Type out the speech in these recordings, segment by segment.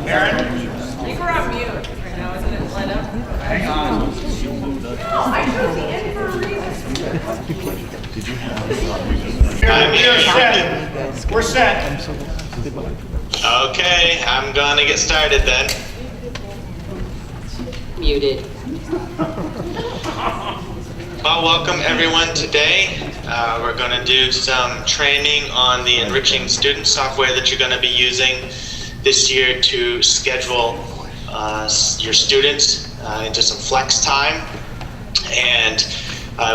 Aaron? I think we're on mute right now, isn't it, Lena? Hang on. No, I chose the end for a reason. Did you have? We're set. We're set. Okay, I'm gonna get started then. Muted. Well, welcome everyone today. We're going to do some training on the Enriching student software that you're going to be using this year to schedule your students into some flex time. And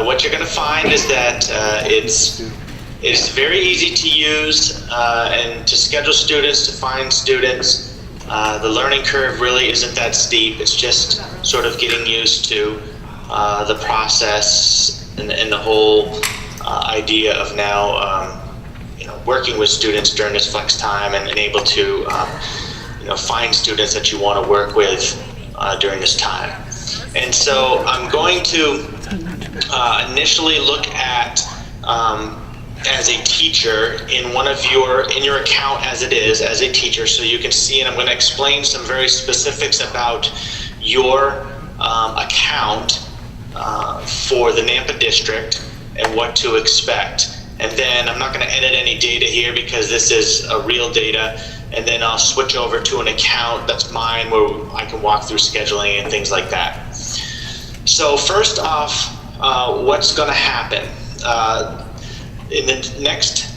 what you're going to find is that it's very easy to use and to schedule students, to find students. The learning curve really isn't that steep. It's just sort of getting used to the process and the whole idea of now working with students during this flex time and able to find students that you want to work with during this time. And so I'm going to initially look at as a teacher in your account as it is as a teacher, so you can see, and I'm going to explain some very specifics about your account for the Nampa district and what to expect. And then I'm not going to edit any data here because this is a real data, and then I'll switch over to an account that's mine where I can walk through scheduling and things like that. So first off, what's going to happen? In the next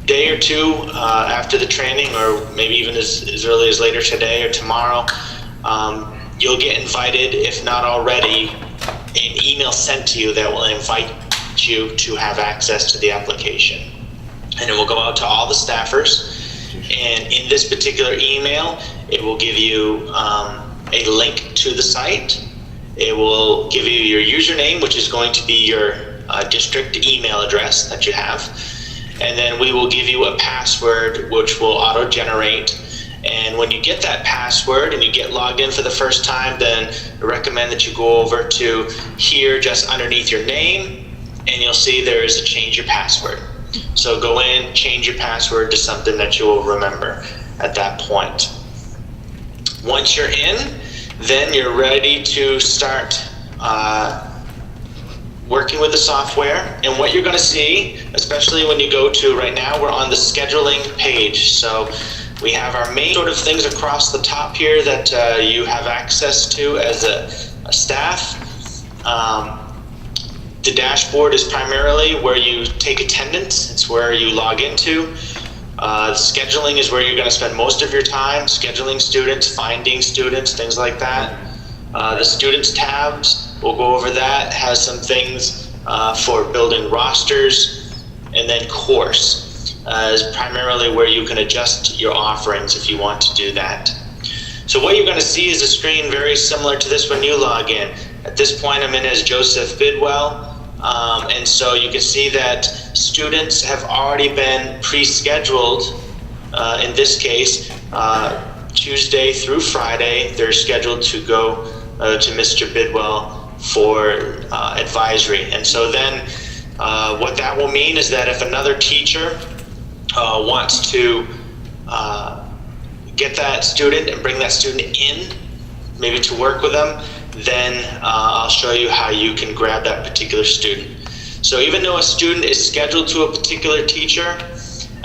day or two after the training, or maybe even as early as later today or tomorrow, you'll get invited, if not already, an email sent to you that will invite you to have access to the application. And it will go out to all the staffers. And in this particular email, it will give you a link to the site. It will give you your username, which is going to be your district email address that you have. And then we will give you a password, which will auto-generate. And when you get that password and you get logged in for the first time, then I recommend that you go over to here just underneath your name, and you'll see there is a change your password. So go in, change your password to something that you will remember at that point. Once you're in, then you're ready to start working with the software. And what you're going to see, especially when you go to, right now we're on the scheduling page. So we have our main sort of things across the top here that you have access to as a staff. The dashboard is primarily where you take attendance. It's where you log into. Scheduling is where you're going to spend most of your time, scheduling students, finding students, things like that. The students tabs, we'll go over that, has some things for building rosters. And then course is primarily where you can adjust your offerings if you want to do that. So what you're going to see is a screen very similar to this when you log in. At this point, I'm in as Joseph Bidwell. And so you can see that students have already been pre-scheduled. In this case, Tuesday through Friday, they're scheduled to go to Mr. Bidwell for advisory. And so then what that will mean is that if another teacher wants to get that student and bring that student in, maybe to work with them, then I'll show you how you can grab that particular student. So even though a student is scheduled to a particular teacher,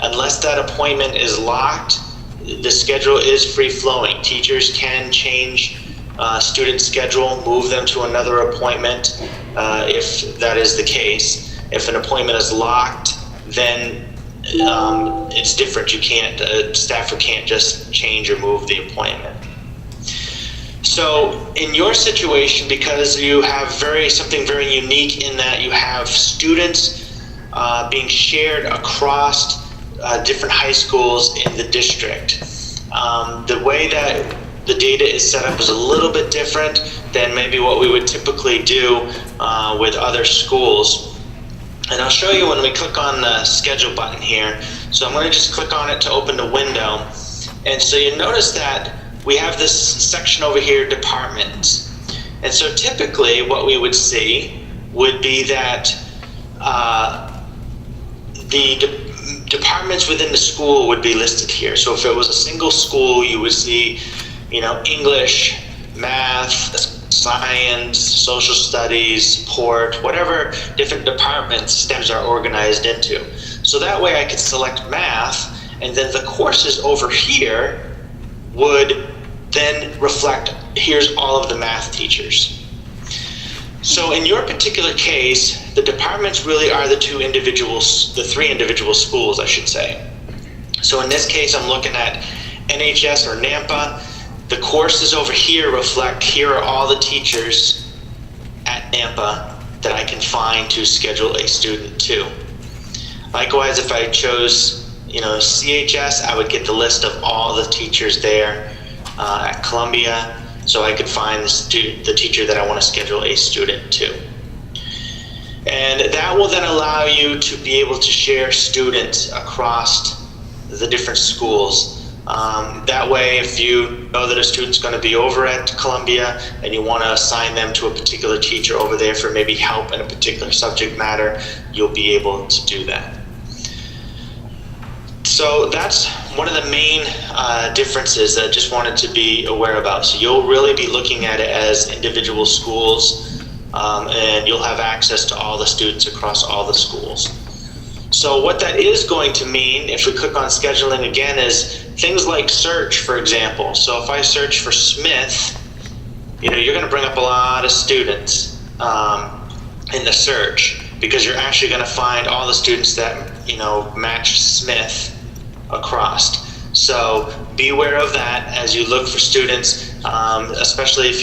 unless that appointment is locked, the schedule is free-flowing. Teachers can change student schedule, move them to another appointment if that is the case. If an appointment is locked, then it's different. You can't, a staffer can't just change or move the appointment. So in your situation, because you have something very unique in that you have students being shared across different high schools in the district, the way that the data is set up is a little bit different than maybe what we would typically do with other schools. And I'll show you when we click on the schedule button here. So I'm going to just click on it to open the window. And so you notice that we have this section over here, departments. And so typically what we would see would be that the departments within the school would be listed here. So if it was a single school, you would see, English, math, science, social studies, support, whatever different departments STEMs are organized into. So that way I could select math, and then the courses over here would then reflect, here's all of the math teachers. So in your particular case, the departments really are the three individual schools, I should say. So in this case, I'm looking at NHS or NAMPA. The courses over here reflect, here are all the teachers at NAMPA that I can find to schedule a student to. Likewise, if I chose, CHS, I would get the list of all the teachers there at Columbia, so I could find the teacher that I want to schedule a student to. And that will then allow you to be able to share students across the different schools. That way, if you know that a student's going to be over at Columbia and you want to assign them to a particular teacher over there for maybe help in a particular subject matter, you'll be able to do that. So that's one of the main differences that I just wanted to be aware about. So you'll really be looking at it as individual schools, and you'll have access to all the students across all the schools. So what that is going to mean, if we click on scheduling again, is things like search, for example. So if I search for Smith, you're going to bring up a lot of students in the search, because you're actually going to find all the students that match Smith across. So be aware of that as you look for students, especially if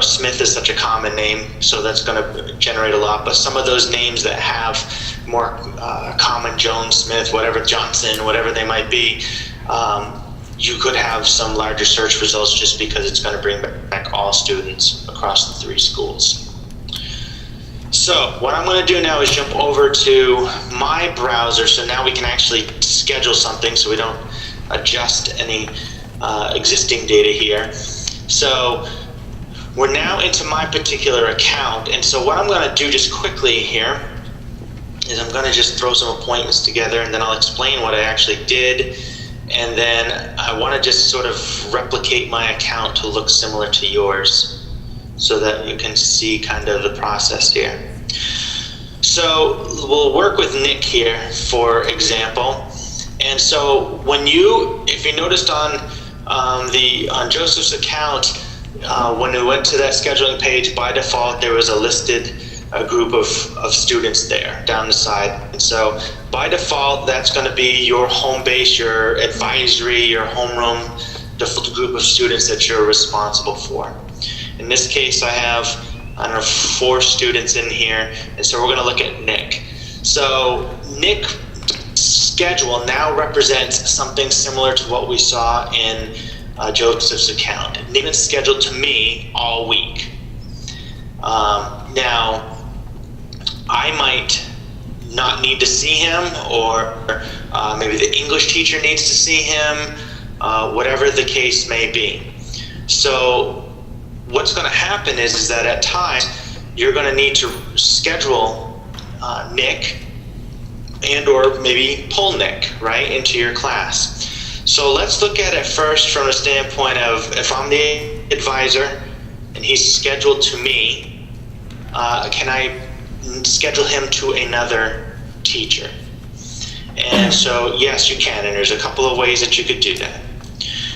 Smith is such a common name, so that's going to generate a lot. But some of those names that have more common, Jones, Smith, whatever, Johnson, whatever they might be, you could have some larger search results just because it's going to bring back all students across the three schools. So what I'm going to do now is jump over to my browser, so now we can actually schedule something so we don't adjust any existing data here. So we're now into my particular account, and so what I'm going to do just quickly here is I'm going to just throw some appointments together, and then I'll explain what I actually did, and then I want to just sort of replicate my account to look similar to yours so that you can see kind of the process here. So we'll work with Nick here, for example. And so if you noticed on Joseph's account, when we went to that scheduling page, by default there was a group of students there down the side. And so by default, that's going to be your home base, your advisory, your homeroom, the group of students that you're responsible for. In this case, I have 4 students in here, and so we're going to look at Nick. So Nick's schedule now represents something similar to what we saw in Joseph's account. Nick is scheduled to me all week. Now, I might not need to see him, or maybe the English teacher needs to see him, whatever the case may be. So what's going to happen is that at times you're going to need to schedule Nick and or maybe pull Nick right into your class. So let's look at it first from the standpoint of, if I'm the advisor and he's scheduled to me, can I schedule him to another teacher? And so yes, you can, and there's a couple of ways that you could do that.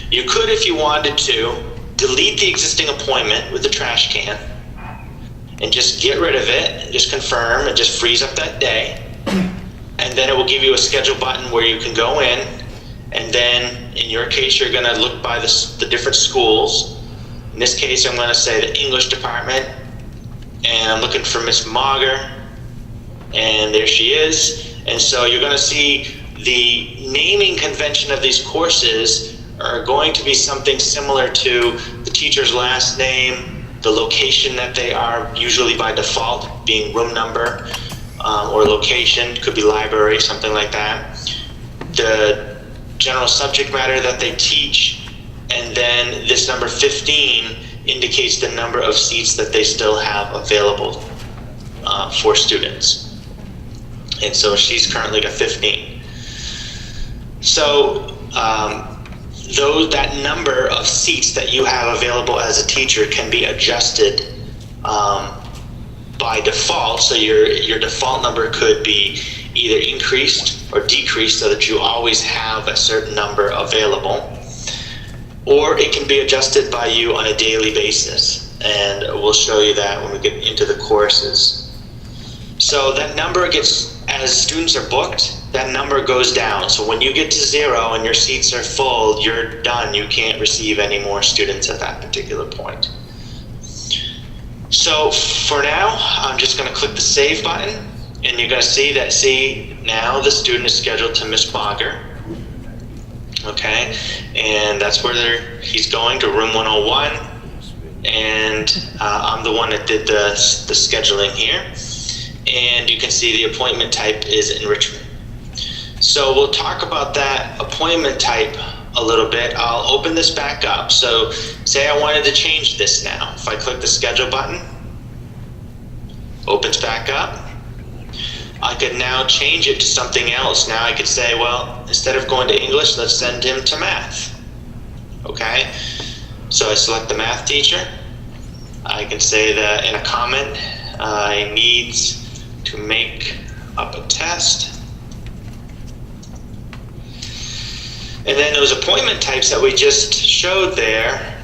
You could, if you wanted to, delete the existing appointment with the trash can and just get rid of it, and just confirm and just freeze up that day. And then it will give you a schedule button where you can go in, and then in your case you're going to look by the different schools. In this case I'm going to say the English department, and I'm looking for Miss Mauger, and there she is. And so you're going to see the naming convention of these courses are going to be something similar to the teacher's last name, the location that they are, usually by default being room number, or location, could be library, something like that, the general subject matter that they teach, and then this number 15 indicates the number of seats that they still have available for students. And so she's currently at 15. So that number of seats that you have available as a teacher can be adjusted by default. So your default number could be either increased or decreased so that you always have a certain number available, or it can be adjusted by you on a daily basis, and we'll show you that when we get into the courses. So that number gets, as students are booked, that number goes down. So when you get to 0 and your seats are full, you're done. You can't receive any more students at that particular point. So for now, I'm just going to click the save button, and you're going to see that, now the student is scheduled to Miss Bogger. Okay, and that's where he's going, to room 101, and I'm the one that did the scheduling here, and you can see the appointment type is enrichment. So we'll talk about that appointment type a little bit. I'll open this back up. So say I wanted to change this now. If I click the schedule button, opens back up. I could now change it to something else. Now I could say, well, instead of going to English, let's send him to math. Okay, so I select the math teacher. I can say that in a comment, I needs to make up a test. And then those appointment types that we just showed there,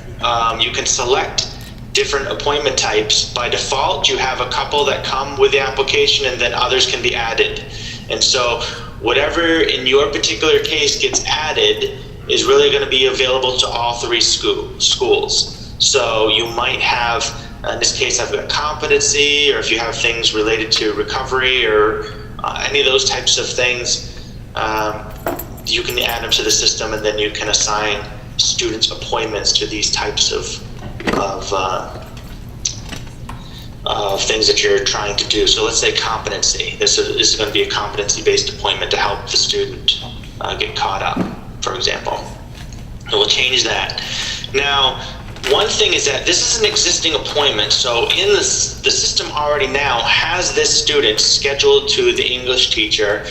you can select different appointment types. By default, you have a couple that come with the application, and then others can be added. And so whatever in your particular case gets added is really going to be available to all 3 schools. So you might have, in this case, I've got competency, or if you have things related to recovery or any of those types of things, you can add them to the system, and then you can assign students appointments to these types of things that you're trying to do. So let's say competency. This is going to be a competency-based appointment to help the student get caught up, for example. So we'll change that. Now, one thing is that this is an existing appointment, so in the system already now has this student scheduled to the English teacher,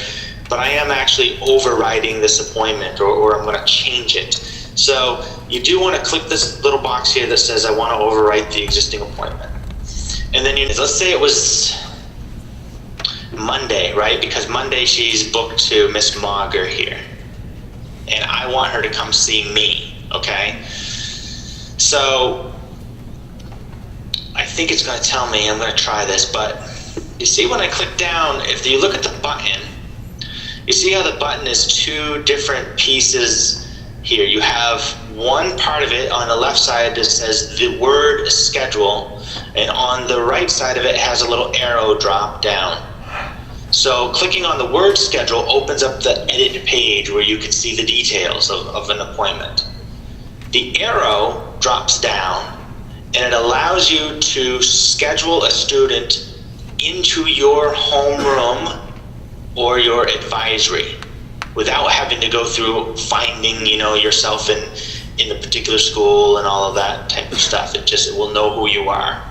but I am actually overriding this appointment, or I'm going to change it. So you do want to click this little box here that says I want to overwrite the existing appointment. And then let's say it was Monday, right? Because Monday she's booked to Miss Mager here, and I want her to come see me, okay? So I think it's going to tell me, I'm going to try this, but you see when I click down, if you look at the button, you see how the button is 2 different pieces here. You have one part of it on the left side that says the word schedule, and on the right side of it has a little arrow drop down. So clicking on the word schedule opens up the edit page where you can see the details of an appointment. The arrow drops down, and it allows you to schedule a student into your homeroom or your advisory without having to go through finding, yourself in the particular school and all of that type of stuff. It will know who you are.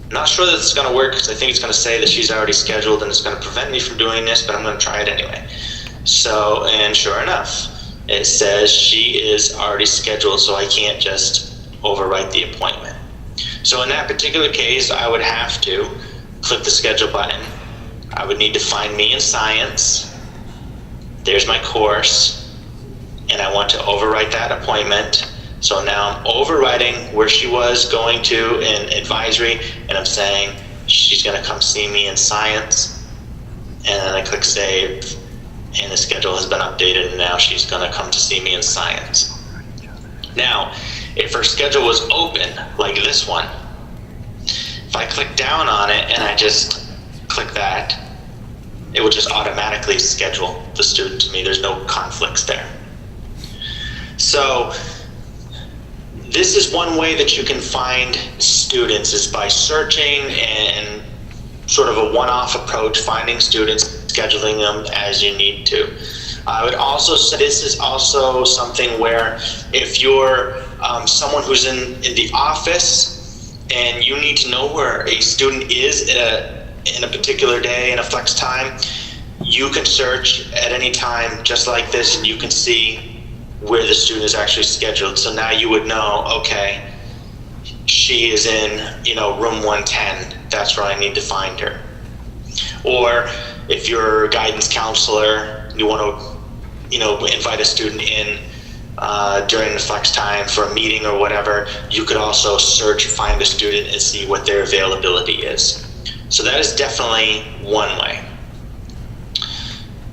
I'm not sure that it's going to work, because I think it's going to say that she's already scheduled, and it's going to prevent me from doing this, but I'm going to try it anyway. So, and sure enough, it says she is already scheduled, so I can't just overwrite the appointment. So in that particular case, I would have to click the schedule button. I would need to find me in science. There's my course, and I want to overwrite that appointment. So now I'm overwriting where she was going to in advisory, and I'm saying she's going to come see me in science. And then I click save, and the schedule has been updated, and now she's going to come to see me in science. Now, if her schedule was open, like this one, if I click down on it and I just click that, it will just automatically schedule the student to me. There's no conflicts there. So this is one way that you can find students, is by searching and sort of a one-off approach, finding students, scheduling them as you need to. I would also say this is also something where if you're someone who's in the office and you need to know where a student is in a particular day in a flex time, you can search at any time just like this, and you can see where the student is actually scheduled. So now you would know, okay, she is in, room 110. That's where I need to find her. Or if you're a guidance counselor, you want to, invite a student in during the flex time for a meeting or whatever, you could also search, find a student, and see what their availability is. So that is definitely one way.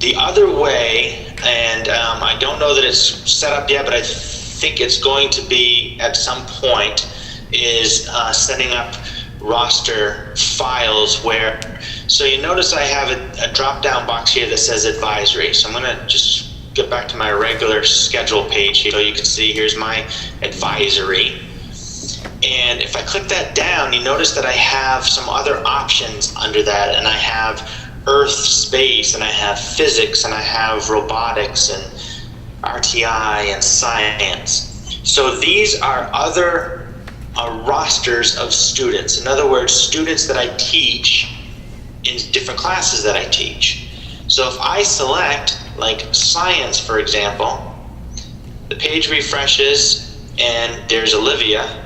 The other way, and I don't know that it's set up yet, but I think it's going to be at some point, is setting up roster files where, so you notice I have a drop-down box here that says advisory. So I'm going to just get back to my regular schedule page here so you can see here's my advisory. And if I click that down, you notice that I have some other options under that, and I have Earth, space, and I have physics, and I have robotics, and RTI, and science. So these are other rosters of students. In other words, students that I teach in different classes that I teach. So if I select, like science, for example, the page refreshes, and there's Olivia.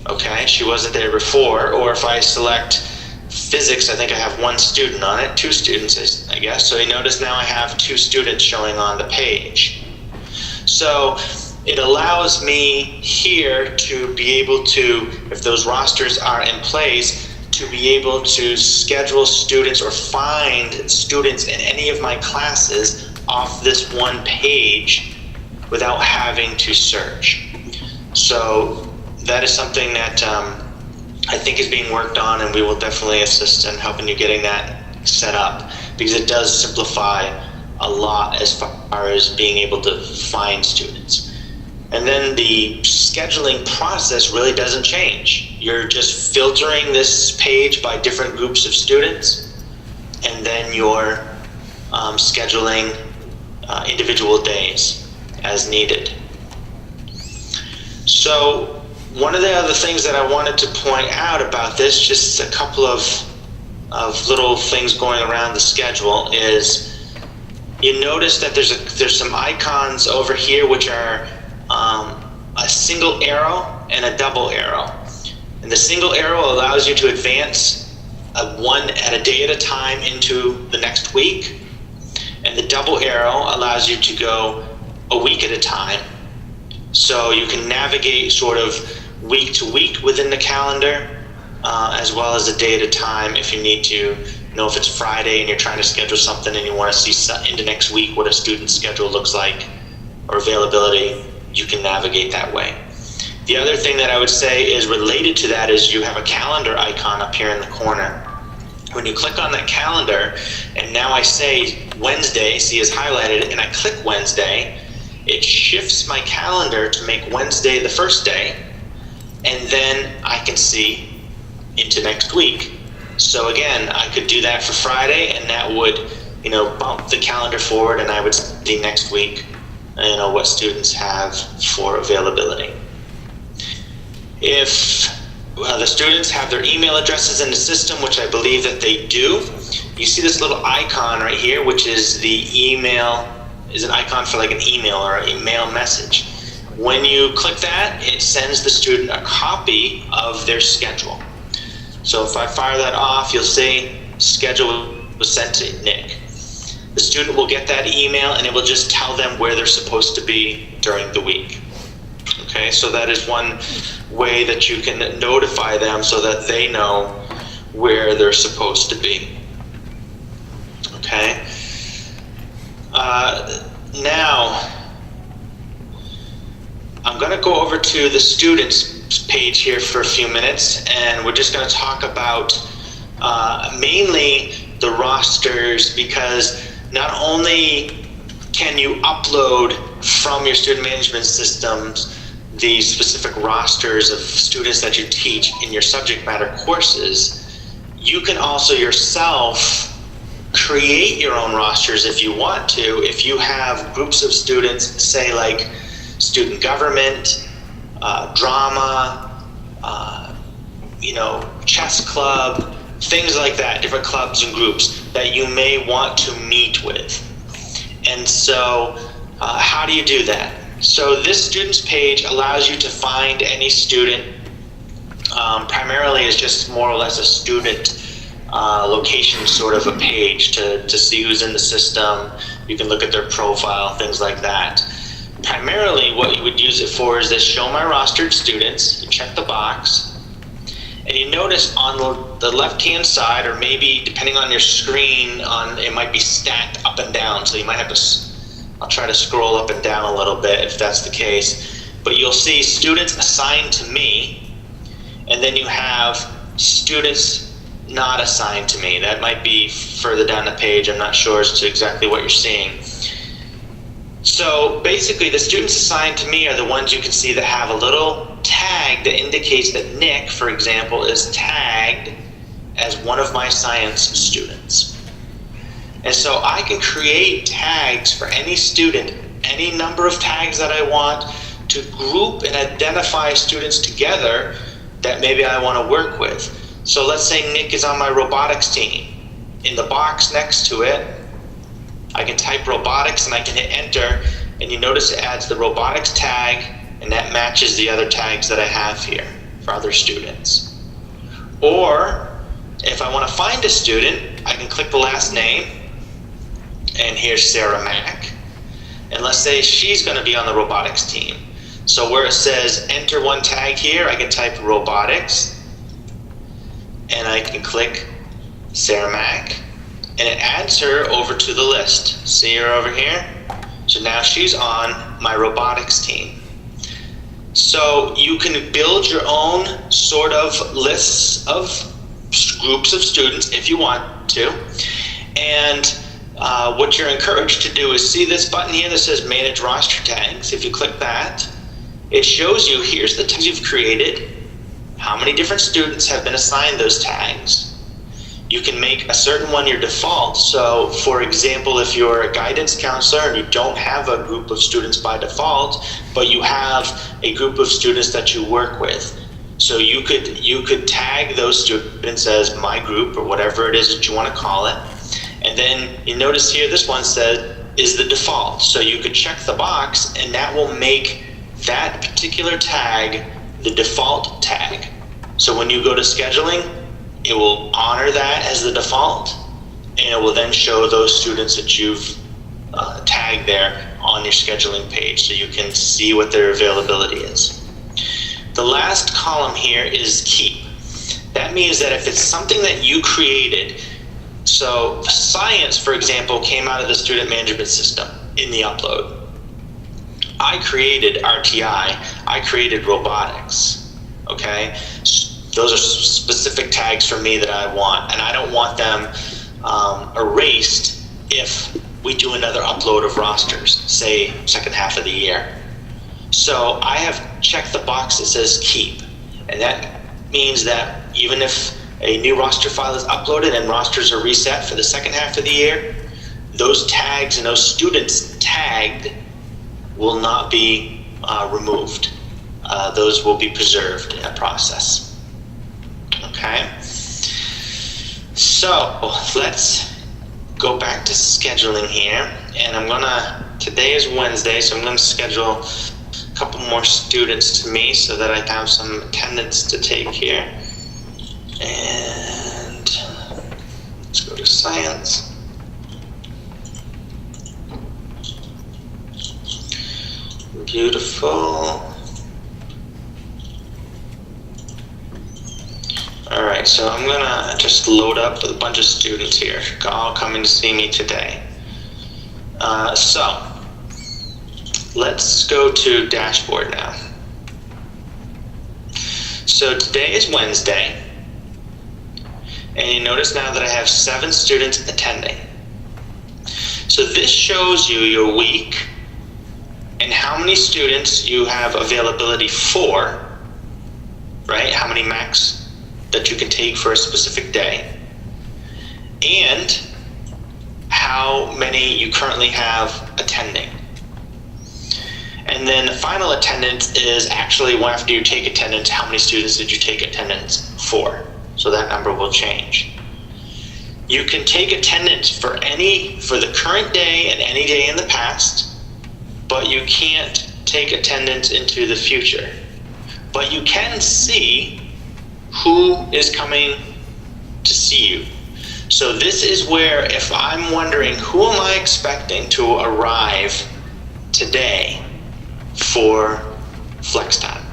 Okay, she wasn't there before. Or if I select physics, I think I have one student on it, two students, I guess. So you notice now I have two students showing on the page. So it allows me here to be able to, if those rosters are in place, to be able to schedule students or find students in any of my classes off this one page without having to search. So that is something that I think is being worked on, and we will definitely assist in helping you getting that set up, because it does simplify a lot as far as being able to find students. And then the scheduling process really doesn't change. You're just filtering this page by different groups of students, and then you're scheduling individual days as needed. So one of the other things that I wanted to point out about this, just a couple of little things going around the schedule, is you notice that there's some icons over here which are a single arrow and a double arrow. And the single arrow allows you to advance one at a day at a time into the next week. And the double arrow allows you to go a week at a time. So you can navigate sort of week to week within the calendar, as well as a day at a time if you need to. If it's Friday and you're trying to schedule something and you want to see into next week what a student's schedule looks like or availability, you can navigate that way. The other thing that I would say is related to that is you have a calendar icon up here in the corner. When you click on that calendar, and now I say Wednesday, see it's highlighted, and I click Wednesday, it shifts my calendar to make Wednesday the first day, and then I can see into next week. So again, I could do that for Friday, and that would, bump the calendar forward, and I would see next week, what students have for availability. If the students have their email addresses in the system, which I believe that they do, you see this little icon right here, which is the email, is an icon for like an email or a mail message. When you click that, it sends the student a copy of their schedule. So if I fire that off, you'll see schedule was sent to Nick. The student will get that email, and it will just tell them where they're supposed to be during the week. Okay, so that is one way that you can notify them so that they know where they're supposed to be. Okay. Now, I'm going to go over to the students page here for a few minutes, and we're just going to talk about mainly the rosters, because not only can you upload from your student management systems the specific rosters of students that you teach in your subject matter courses, you can also yourself create your own rosters if you want to. If you have groups of students, say like student government, drama, chess club, things like that, different clubs and groups, that you may want to meet with. And so how do you do that? So this students page allows you to find any student. Primarily is just more or less a student location sort of a page to see who's in the system. You can look at their profile, things like that. Primarily what you would use it for is this show my rostered students. You check the box and you notice on the left hand side, or maybe depending on your screen, it might be stacked up and down, so you might have to, I'll try to scroll up and down a little bit if that's the case, but you'll see students assigned to me, and then you have students not assigned to me. That might be further down the page. I'm not sure as to exactly what you're seeing. So basically the students assigned to me are the ones you can see that have a little tag that indicates that Nick, for example, is tagged as one of my science students. And so I can create tags for any student, any number of tags that I want, to group and identify students together that maybe I want to work with. So let's say Nick is on my robotics team. In the box next to it, I can type robotics and I can hit enter, and you notice it adds the robotics tag, and that matches the other tags that I have here for other students. Or if I want to find a student, I can click the last name, and here's Sarah Mack. And let's say she's going to be on the robotics team. So where it says enter one tag here, I can type robotics, and I can click Sarah Mack, and it adds her over to the list. See her over here? So now she's on my robotics team. So you can build your own sort of lists of groups of students if you want to. And what you're encouraged to do is see this button here that says manage roster tags. If you click that, it shows you here's the tags you've created, how many different students have been assigned those tags. You can make a certain one your default. So for example, if you're a guidance counselor and you don't have a group of students by default, but you have a group of students that you work with, so you could tag those students as my group or whatever it is that you want to call it. And then you notice here this one says is the default. So you could check the box and that will make that particular tag the default tag. So when you go to scheduling, it will honor that as the default, and it will then show those students that you've tagged there on your scheduling page, so you can see what their availability is. The last column here is keep. That means that if it's something that you created, so science, for example, came out of the student management system in the upload. I created RTI, I created robotics, okay? Those are specific tags for me that I want, and I don't want them erased if we do another upload of rosters, say second half of the year. So I have checked the box that says keep, and that means that even if a new roster file is uploaded and rosters are reset for the second half of the year, those tags and those students tagged will not be removed. Those will be preserved in a process. Okay, so let's go back to scheduling here, and today is Wednesday, so I'm gonna schedule a couple more students to me so that I have some attendance to take here. And let's go to science. Beautiful. All right, so I'm gonna just load up with a bunch of students here, all coming to see me today. So let's go to dashboard now. So today is Wednesday, and you notice now that I have 7 students attending. So this shows you your week and how many students you have availability for, right? How many max that you can take for a specific day, and how many you currently have attending. And then the final attendance is actually after you take attendance, how many students did you take attendance for? So that number will change. You can take attendance for the current day and any day in the past, but you can't take attendance into the future. But you can see who is coming to see you. So this is where, if I'm wondering who am I expecting to arrive today for flex time.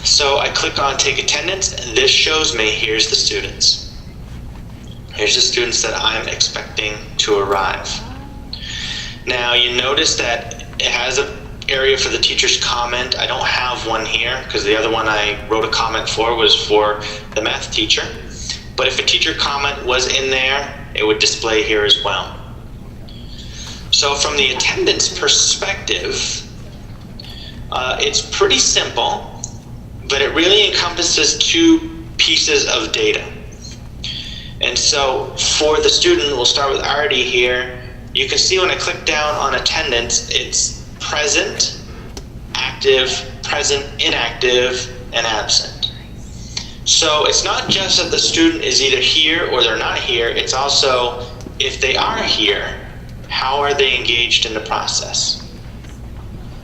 So I click on take attendance, and this shows me here's the students. Here's the students that I'm expecting to arrive. Now you notice that it has an area for the teacher's comment. I don't have one here because the other one I wrote a comment for was for the math teacher. But if a teacher comment was in there, it would display here as well. So from the attendance perspective, it's pretty simple, but it really encompasses two pieces of data. And so for the student, we'll start with Artie here. You can see when I click down on attendance, it's present, active, present, inactive, and absent. So it's not just that the student is either here or they're not here, it's also if they are here, how are they engaged in the process?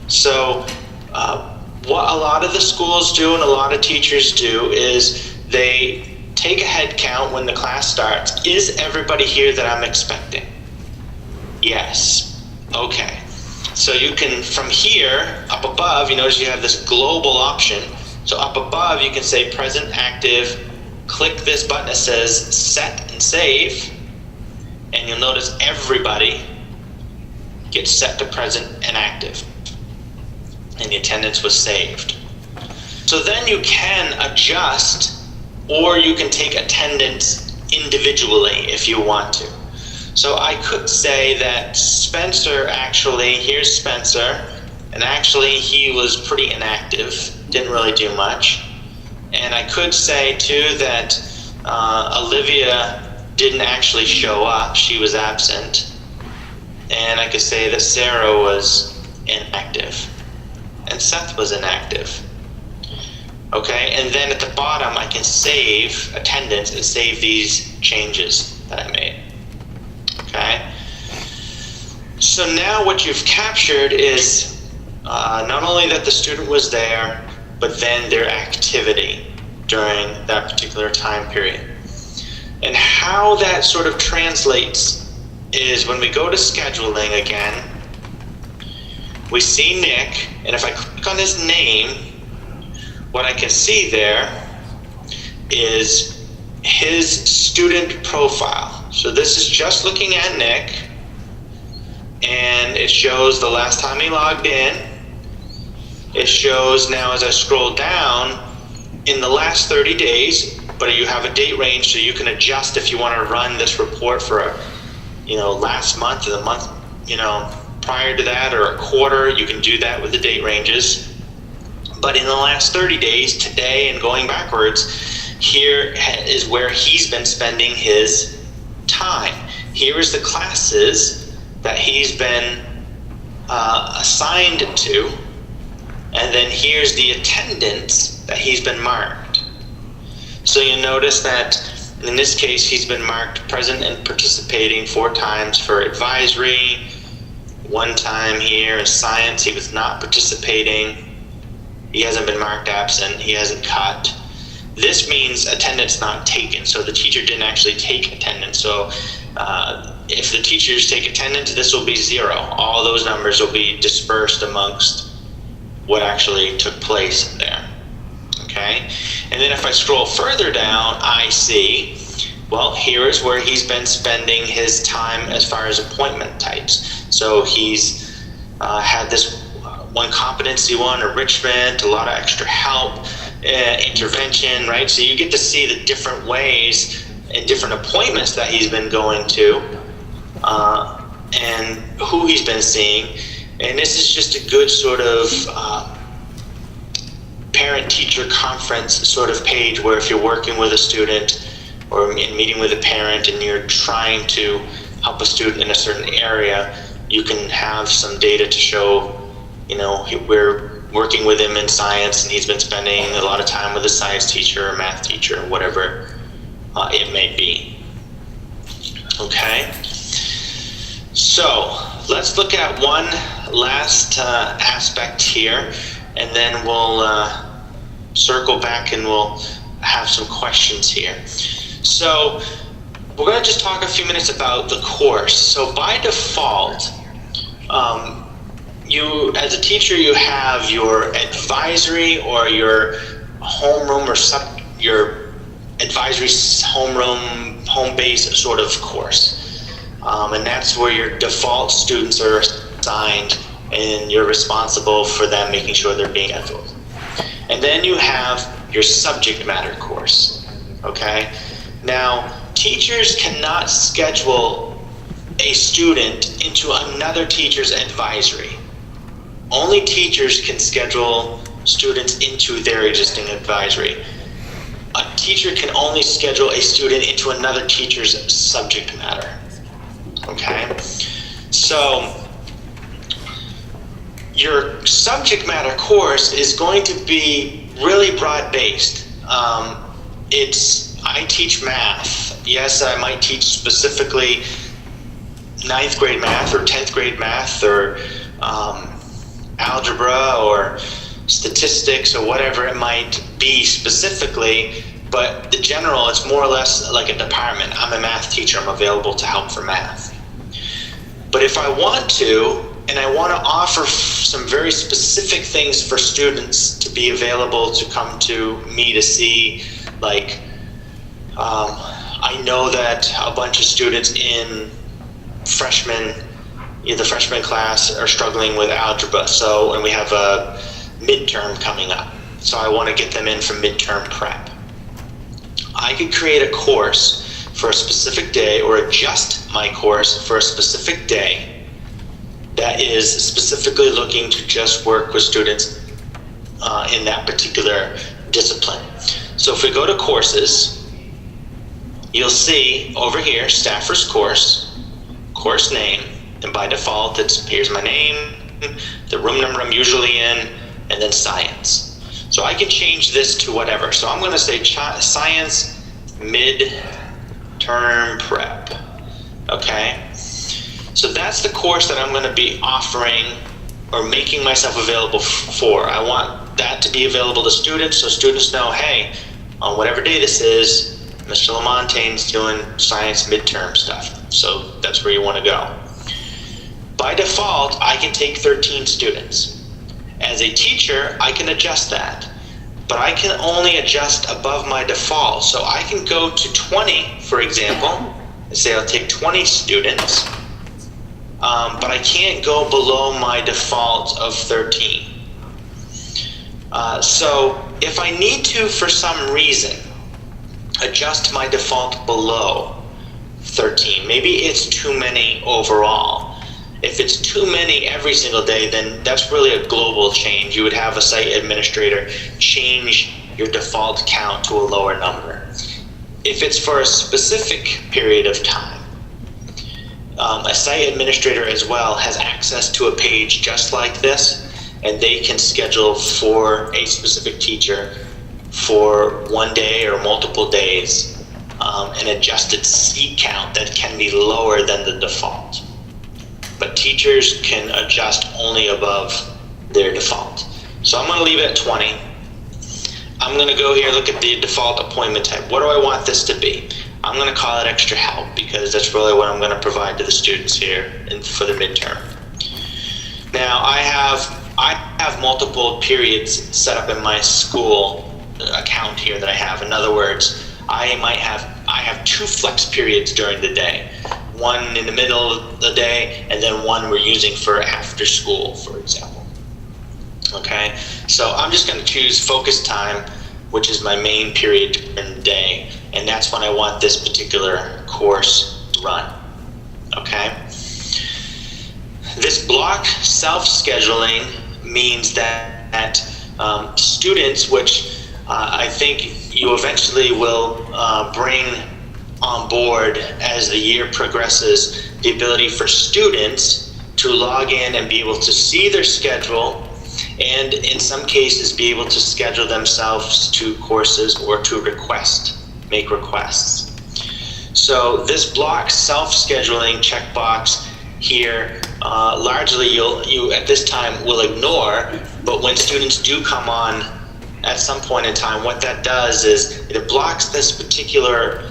So what a lot of the schools do and a lot of teachers do is they take a head count when the class starts. Is everybody here that I'm expecting? Yes. Okay. So you can, from here, up above, you notice you have this global option. So up above, you can say present, active, click this button that says set and save, and you'll notice everybody gets set to present and active, and the attendance was saved. So then you can adjust, or you can take attendance individually if you want to. So I could say that Spencer actually, here's Spencer, and actually he was pretty inactive, didn't really do much. And I could say too that Olivia didn't actually show up, she was absent. And I could say that Sarah was inactive, and Seth was inactive. Okay, and then at the bottom I can save attendance and save these changes that I made. Okay, so now what you've captured is not only that the student was there, but then their activity during that particular time period. And how that sort of translates is when we go to scheduling again, we see Nick, and if I click on his name, what I can see there is his student profile. So this is just looking at Nick, and it shows the last time he logged in. It shows now as I scroll down in the last 30 days, but you have a date range so you can adjust if you want to run this report for last month or the month prior to that, or a quarter. You can do that with the date ranges. But in the last 30 days, today and going backwards, here is where he's been spending his time. Here is the classes that he's been assigned to, and then here's the attendance that he's been marked. So you notice that in this case, he's been marked present and participating 4 times for advisory, 1 time here in science he was not participating. He hasn't been marked absent, he hasn't cut. This means attendance not taken, so the teacher didn't actually take attendance. So if the teachers take attendance, this will be 0. All those numbers will be dispersed amongst what actually took place there. Okay? And then if I scroll further down, I see, well, here is where he's been spending his time as far as appointment types. So he's had this one competency, one enrichment, a lot of extra help, intervention, right? So you get to see the different ways and different appointments that he's been going to, and who he's been seeing. And this is just a good sort of parent-teacher conference sort of page where if you're working with a student or meeting with a parent and you're trying to help a student in a certain area, you can have some data to show, we're working with him in science and he's been spending a lot of time with a science teacher or math teacher or whatever it may be. Okay, so let's look at one last aspect here, and then we'll circle back and we'll have some questions here. So we're going to just talk a few minutes about the course. So by default, you, as a teacher, you have your advisory or your homeroom or your advisory homeroom, home base sort of course. And that's where your default students are assigned, and you're responsible for them, making sure they're being scheduled. And then you have your subject matter course, okay? Now, teachers cannot schedule a student into another teacher's advisory. Only teachers can schedule students into their existing advisory. A teacher can only schedule a student into another teacher's subject matter, okay? So, your subject matter course is going to be really broad-based. I teach math. Yes, I might teach specifically 9th grade math or 10th grade math or algebra or statistics or whatever it might be specifically, but the general, it's more or less like a department. I'm a math teacher, I'm available to help for math. But if I want to, and I want to offer some very specific things for students to be available to come to me to see, like, I know that a bunch of students in the freshman class are struggling with algebra, and we have a midterm coming up. So I want to get them in for midterm prep. I could create a course for a specific day, or adjust my course for a specific day that is specifically looking to just work with students in that particular discipline. So if we go to courses, you'll see over here, Staffers course, course name, and by default here's my name, the room number I'm usually in, and then science. So I can change this to whatever. So I'm going to say science mid-term prep, okay? So that's the course that I'm going to be offering or making myself available for. I want that to be available to students, so students know, hey, on whatever day this is, Mr. Lamontaine's doing science midterm stuff. So that's where you want to go. By default, I can take 13 students. As a teacher, I can adjust that, but I can only adjust above my default. So I can go to 20, for example, and say I'll take 20 students, but I can't go below my default of 13. So if I need to, for some reason, adjust my default below 13, maybe it's too many overall. If it's too many every single day, then that's really a global change. You would have a site administrator change your default count to a lower number. If it's for a specific period of time, a site administrator as well has access to a page just like this, and they can schedule for a specific teacher for one day or multiple days an adjusted seat count that can be lower than the default. But teachers can adjust only above their default. So I'm going to leave it at 20. I'm going to go here, look at the default appointment type. What do I want this to be? I'm going to call it extra help, because that's really what I'm going to provide to the students here for the midterm. Now I have multiple periods set up in my school account here that I have. In other words, I have 2 flex periods during the day. One in the middle of the day, and then one we're using for after school, for example. Okay, so I'm just going to choose focus time, which is my main period during the day, and that's when I want this particular course run. Okay. This block self-scheduling means that students, which I think you eventually will bring on board as the year progresses, the ability for students to log in and be able to see their schedule, and in some cases be able to schedule themselves to courses or to make requests. So this block self-scheduling checkbox here, largely you at this time will ignore, but when students do come on at some point in time, what that does is it blocks this particular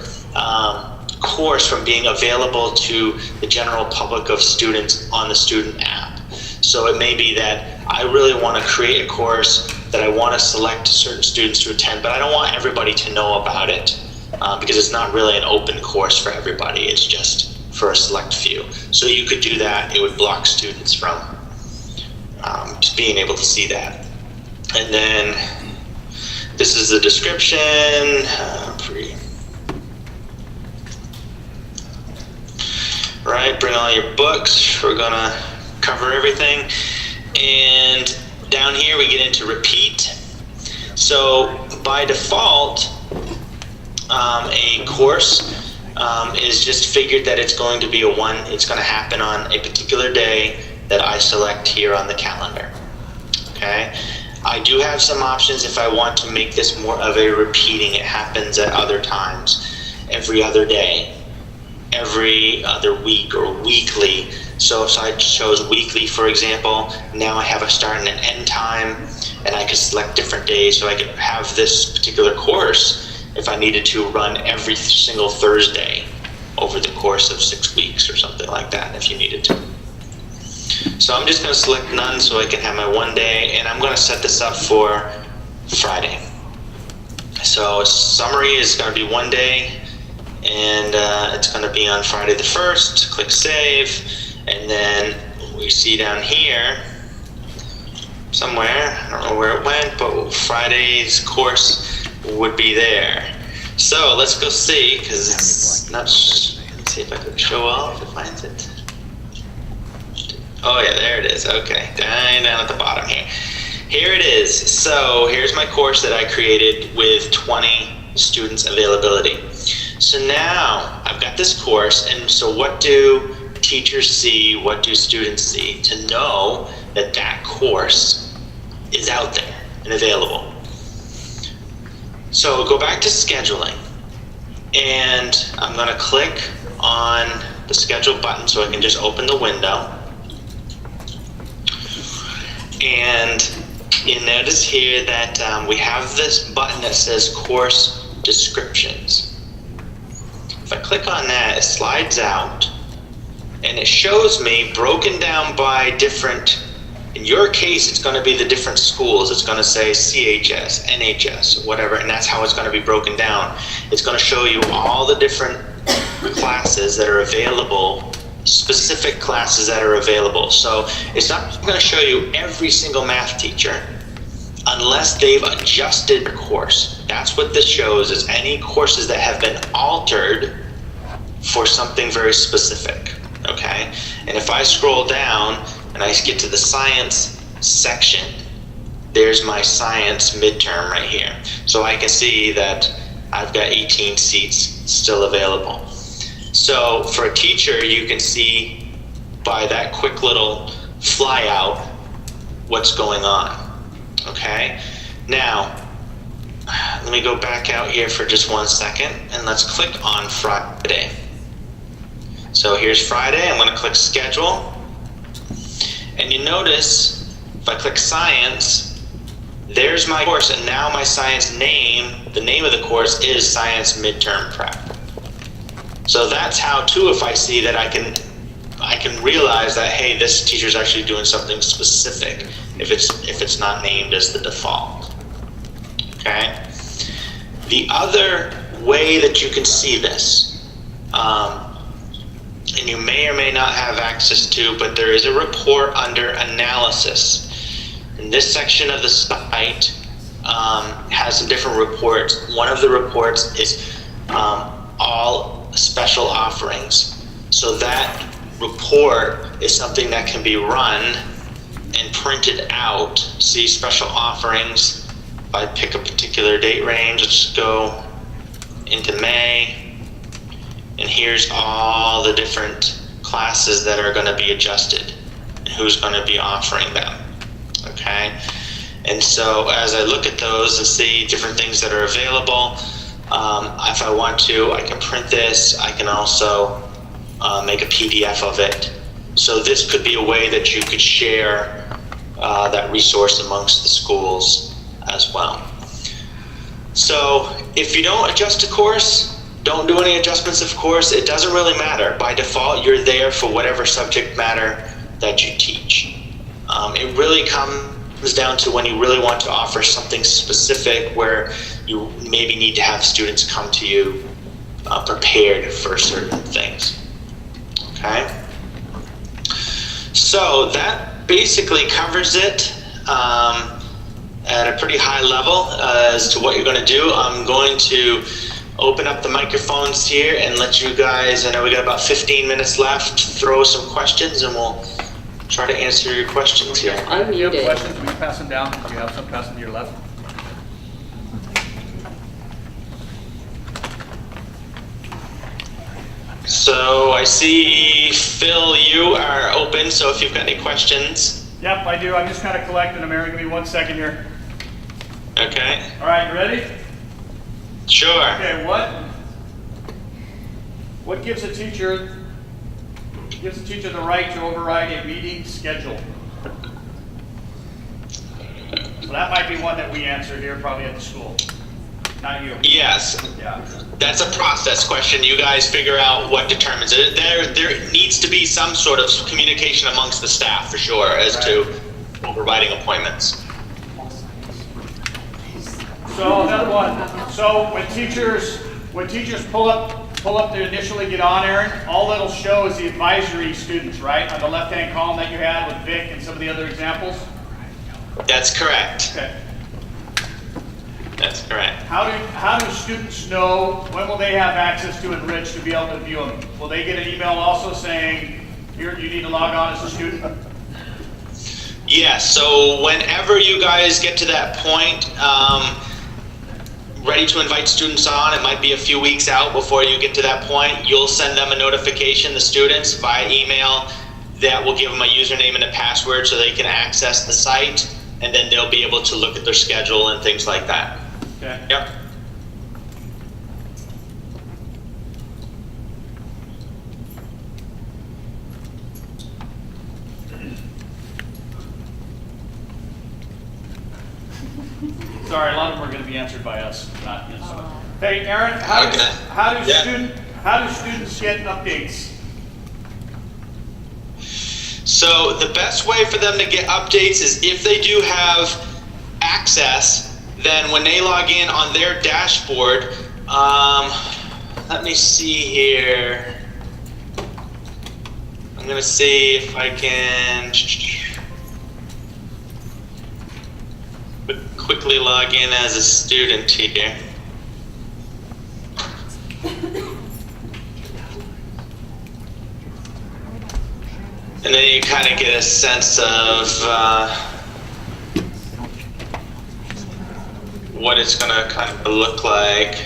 course from being available to the general public of students on the student app. So it may be that I really want to create a course that I want to select certain students to attend, but I don't want everybody to know about it because it's not really an open course for everybody. It's just for a select few. So you could do that. It would block students from just being able to see that. And then this is the description. Right, bring all your books. We're gonna cover everything. And down here we get into repeat. So by default, a course is just figured that it's going to be it's going to happen on a particular day that I select here on the calendar. Okay, I do have some options if I want to make this more of a repeating. It happens at other times, every other day, every other week, or weekly. So if I chose weekly, for example, now I have a start and an end time, and I could select different days. So I could have this particular course, if I needed to, run every single Thursday over the course of 6 weeks or something like that, if you needed to. So I'm just going to select none so I can have my one day, and I'm going to set this up for Friday. So summary is going to be one day, and it's going to be on Friday the 1st. Click save, and then we see down here somewhere, I don't know where it went, but Friday's course would be there. So let's go see, because it's not, let's see if I can show off, if it finds it. Oh yeah, there it is. Okay, down at the bottom here. Here it is. So here's my course that I created with 20 students availability. So now I've got this course, and so what do teachers see, what do students see to know that that course is out there and available? So go back to scheduling, and I'm going to click on the schedule button so I can just open the window. And you notice here that we have this button that says course descriptions. If I click on that, it slides out and it shows me broken down by different, in your case it's going to be the different schools. It's going to say CHS, NHS, whatever, and that's how it's going to be broken down. It's going to show you all the different classes that are available, specific classes that are available. So it's not going to show you every single math teacher unless they've adjusted their course. That's what this shows, is any courses that have been altered for something very specific. Okay, and if I scroll down and I get to the science section, there's my science midterm right here. So I can see that I've got 18 seats still available. So for a teacher, you can see by that quick little flyout what's going on. Okay, now let me go back out here for just 1 second, and let's click on Friday. So here's Friday. I'm going to click schedule, and you notice if I click science, there's my course, and now my science name, the name of the course is Science Midterm Prep. So that's how too, if I see that I can realize that, hey, this teacher's actually doing something specific if it's not named as the default. Okay. The other way that you can see this, and you may or may not have access to, but there is a report under analysis. And this section of the site has some different reports. One of the reports is all special offerings. So that report is something that can be run and printed out. See special offerings. If I pick a particular date range, let's go into May. And here's all the different classes that are going to be adjusted and who's going to be offering them. Okay. And so as I look at those and see different things that are available, If I want to, I can print this. I can also make a PDF of it. So this could be a way that you could share that resource amongst the schools as well. So if you don't adjust a course, don't do any adjustments of course, it doesn't really matter. By default, you're there for whatever subject matter that you teach. It really comes down to when you really want to offer something specific where you maybe need to have students come to you prepared for certain things. Okay? So that basically covers it at a pretty high level as to what you're going to do. I'm going to open up the microphones here and let you guys, I know we got about 15 minutes left, throw some questions and we'll try to answer your questions here. I'm If you have muted. questions, will you pass them down? You have some passing to your left. So I see, Phil, you are open, so if you've got any questions. Yep, I do. I'm just kind of collecting them, Aaron. Give me 1 second here. Okay, All right, you ready? sure. Okay, what gives a teacher the right to override a meeting schedule? So that might be one that we answer here probably at the school, not you. Yes, Yeah. that's a process question. You guys figure out what determines it. There needs to be some sort of communication amongst the staff for sure as to overriding appointments. So another one. So when teachers pull up to initially get on, Aaron, all it'll show is the advisory students, right? On the left-hand column that you had with Vic and some of the other examples. That's correct. Okay. That's correct. How do students know, when will they have access to Enrich to be able to view them? Will they get an email also saying, here, you need to log on as a student? Yes, so whenever you guys get to that point, ready to invite students on, it might be a few weeks out before you get to that point, you'll send them a notification, the students, via email that will give them a username and a password so they can access the site, and then they'll be able to look at their schedule and things like that. Okay. Yep. Sorry, a lot of them are going to be answered by us, not you. Hey, Aaron, Okay. how do Yeah. students get updates? So the best way for them to get updates is if they do have access, then when they log in on their dashboard, let me see here. I'm gonna see if I can quickly log in as a student here. And then you kind of get a sense of what it's going to kind of look like.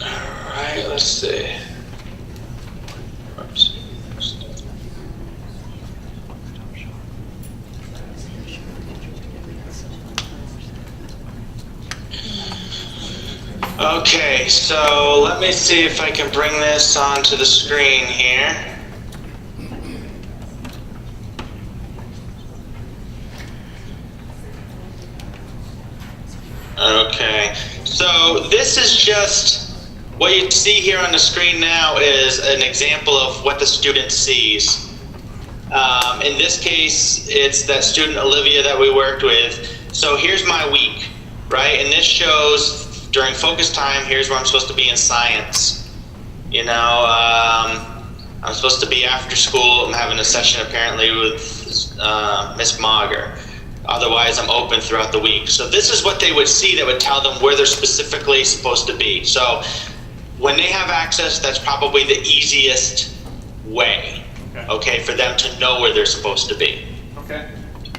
All right, let's see. Oops. Okay, so let me see if I can bring this onto the screen here. Okay, so this is just what you see here on the screen now is an example of what the student sees. In this case, it's that student Olivia that we worked with. So here's my week, right? And this shows during focus time, here's where I'm supposed to be in science. You know, I'm supposed to be after school. I'm having a session apparently with Miss Mager. Otherwise, I'm open throughout the week. So this is what they would see that would tell them where they're specifically supposed to be. So when they have access, that's probably the easiest way, okay, for them to know where they're supposed to be. Okay.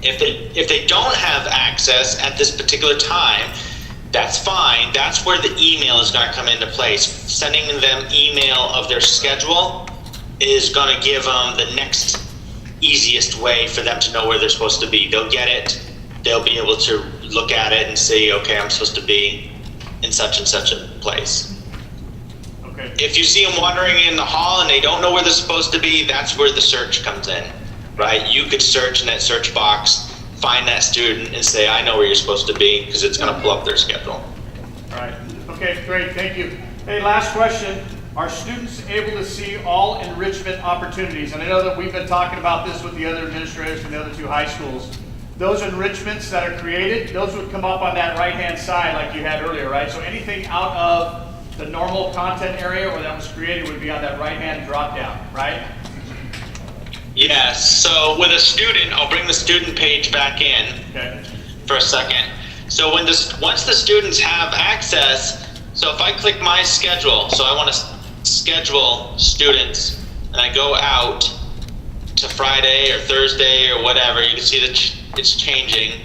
If they don't have access at this particular time, that's fine. That's where the email is going to come into place. Sending them email of their schedule is going to give them the next easiest way for them to know where they're supposed to be. They'll get it. They'll be able to look at it and see, okay, I'm supposed to be in such and such a place. Okay. If you see them wandering in the hall and they don't know where they're supposed to be, that's where the search comes in, right? You could search in that search box, find that student and say, I know where you're supposed to be, because it's going to pull up their schedule. All right. Okay, great. Thank you. Hey, last question. Are students able to see all enrichment opportunities? And I know that we've been talking about this with the other administrators from the other two high schools. Those enrichments that are created, those would come up on that right-hand side like you had earlier, right? So anything out of the normal content area or that was created would be on that right-hand drop-down, right? Yes. So with a student, I'll bring the student page back in for a second. So once the students have access, so if I click my schedule, so I want to schedule students, and I go out to Friday or Thursday or whatever, you can see that it's changing.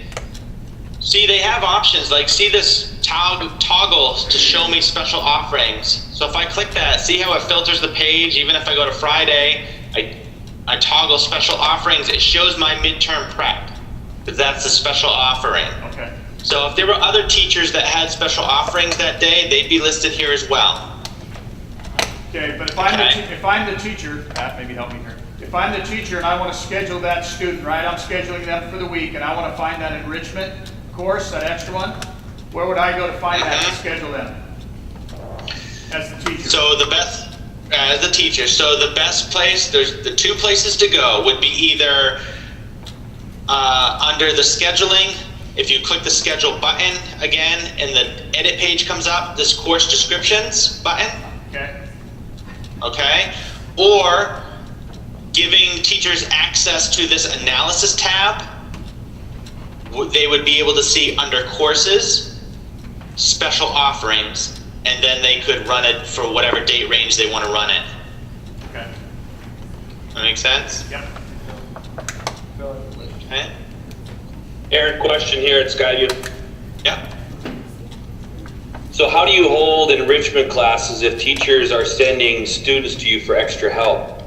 See, they have options, like see this toggle to show me special offerings. So if I click that, see how it filters the page? Even if I go to Friday, I toggle special offerings, it shows my midterm prep, because that's a special offering. Okay. So if there were other teachers that had special offerings that day, they'd be listed here as well. Okay, but if I'm the teacher, Pat, maybe help me here. If I'm the teacher and I want to schedule that student, right, I'm scheduling them for the week, and I want to find that enrichment course, that extra one, where would I go to find that and schedule them as the teacher? So as the teacher, so the best place, there's the two places to go would be either under the scheduling. If you click the schedule button again and the edit page comes up, this course descriptions button. Okay. Or giving teachers access to this analysis tab, they would be able to see under courses, special offerings, and then they could run it for whatever date range they want to run it. Okay. That make sense? Yep. Okay. Aaron, question here at Skyview. Yep. So how do you hold enrichment classes if teachers are sending students to you for extra help?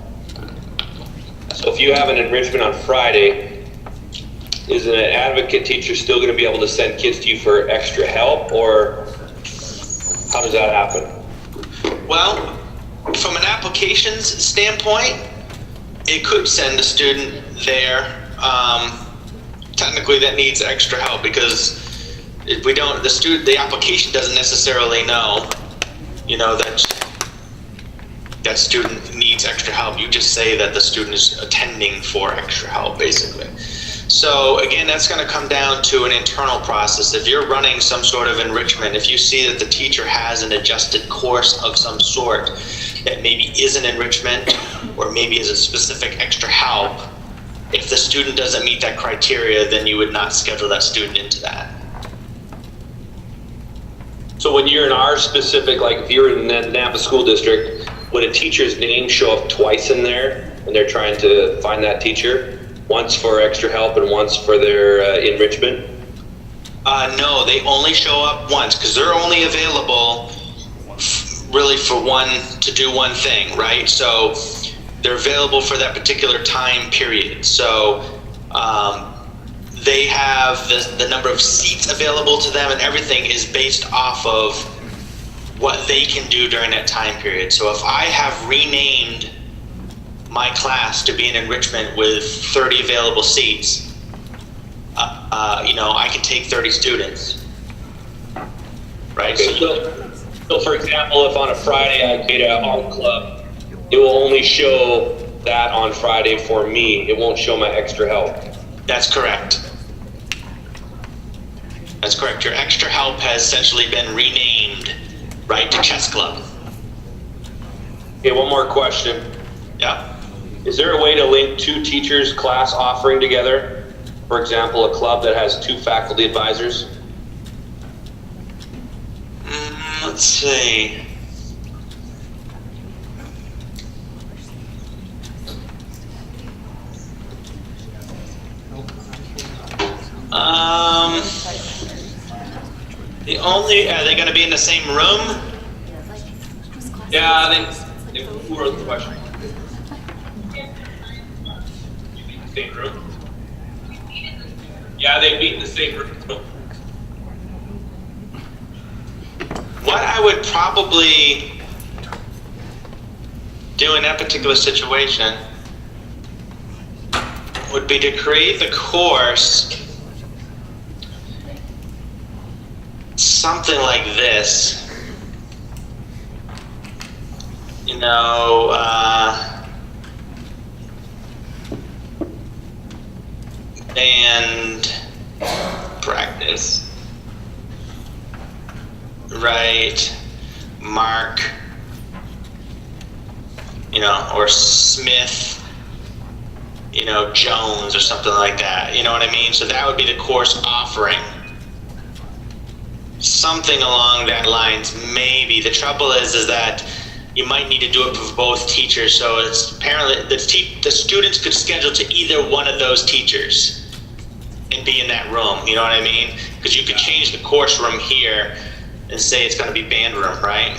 So if you have an enrichment on Friday, is an advocate teacher still going to be able to send kids to you for extra help, or how does that happen? Well, from an applications standpoint, it could send a student there. Technically, that needs extra help, because if we don't, the application doesn't necessarily know, that student needs extra help. You just say that the student is attending for extra help, basically. So again, that's going to come down to an internal process. If you're running some sort of enrichment, if you see that the teacher has an adjusted course of some sort that maybe is an enrichment or maybe is a specific extra help, if the student doesn't meet that criteria, then you would not schedule that student into that. So when you're in our specific, like if you're in the Napa School District, would a teacher's name show up twice in there when they're trying to find that teacher? Once for extra help and once for their enrichment? No, they only show up once, because they're only available really to do one thing, right? So they're available for that particular time period. So they have the number of seats available to them, and everything is based off of what they can do during that time period. So if I have renamed my class to be an enrichment with 30 available seats, I can take 30 students, right? Okay, so for example, if on a Friday I create an art club, it will only show that on Friday for me. It won't show my extra help. That's correct. That's correct. Your extra help has essentially been renamed, right, to chess club. Okay, one more question. Yeah. Is there a way to link two teachers' class offering together? For example, a club that has two faculty advisors? Let's see. The are they gonna be in the same room? Yeah, they who wrote the question? Same room? Yeah, they meet in the same room. What I would probably do in that particular situation would be to create the course something like this. You know, and practice. Right, Mark, you know, or Smith, you know, Jones or something like that. You know what I mean? So that would be the course offering. Something along that lines, maybe. The trouble is that you might need to do it for both teachers. So it's apparently the students could schedule to either one of those teachers and be in that room. You know what I mean? Because you could change the course room here and say it's going to be band room, right?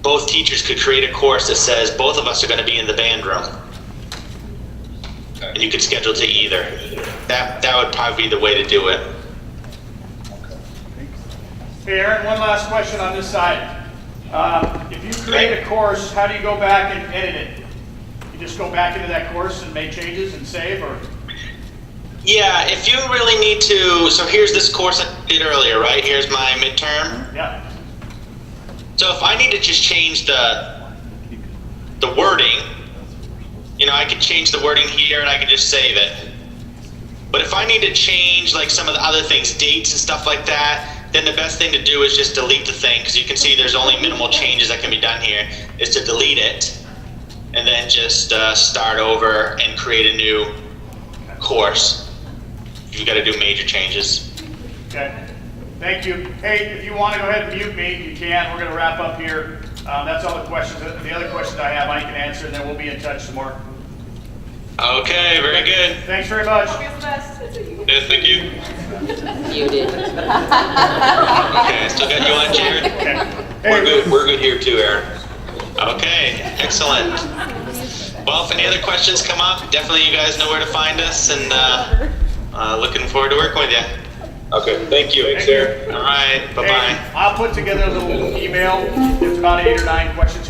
Both teachers could create a course that says both of us are going to be in the band room. And you could schedule to either. That would probably be the way to do it. Hey, Aaron, one last question on this side. If you create a course, how do you go back and edit it? You just go back into that course and make changes and save, or? Yeah, if you really need to, so here's this course I did earlier, right? Here's my midterm. Yeah. So if I need to just change the wording, you know, I could change the wording here and I could just save it. But if I need to change like some of the other things, dates and stuff like that, then the best thing to do is just delete the thing, because you can see there's only minimal changes that can be done here, is to delete it and then just start over and create a new course. You've got to do major changes. Okay. Thank you. Hey, if you want to go ahead and mute me, you can. We're going to wrap up here. That's all the questions. The other questions I have, I can answer, and then we'll be in touch some more. Okay, very good. Thanks very much. Yes, thank you. Muted. Okay, still got you on, Jared? Okay. We're good here too, Aaron. Okay, excellent. Well, if any other questions come up, definitely you guys know where to find us, and looking forward to working with you. Okay, thank you. Thank you. All right, bye-bye. Hey, I'll put together a little email. There's about 8 or 9 questions.